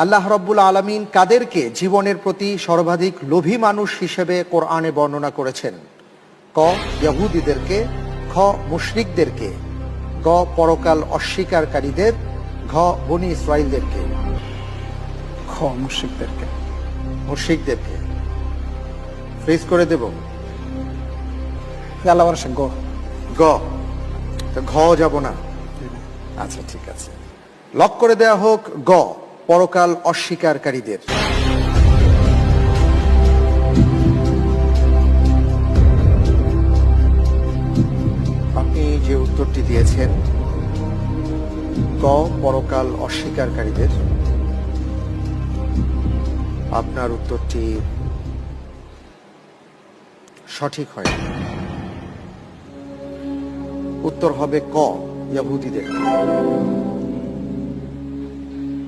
আল্লাহ রাব্বুল আলামিন কাদেরকে জীবনের প্রতি সর্বাধিক লোভী মানুষ হিসেবে কোরআনে বর্ণনা করেছেন? ক ইহুদিদেরকে, খ মুশরিকদেরকে, গ পরকাল অস্বীকারীদের, ঘ বনী ইসরাইলদেরকে। খ মুশরিকদেরকে। মুশরিকদেরকে ফ্রিজ করে দেব। আল্লাহ ভরসা গ। গ, তো ঘ যাব না। আচ্ছা ঠিক আছে, লক করে দেয়া হোক গ পরকাল অস্বীকারীদের। আপনি যে উত্তরটি দিয়েছেন গ পরকাল অস্বীকারীদের, আপনার উত্তরটি সঠিক হয়। উত্তর হবে ক ইহুদিদের।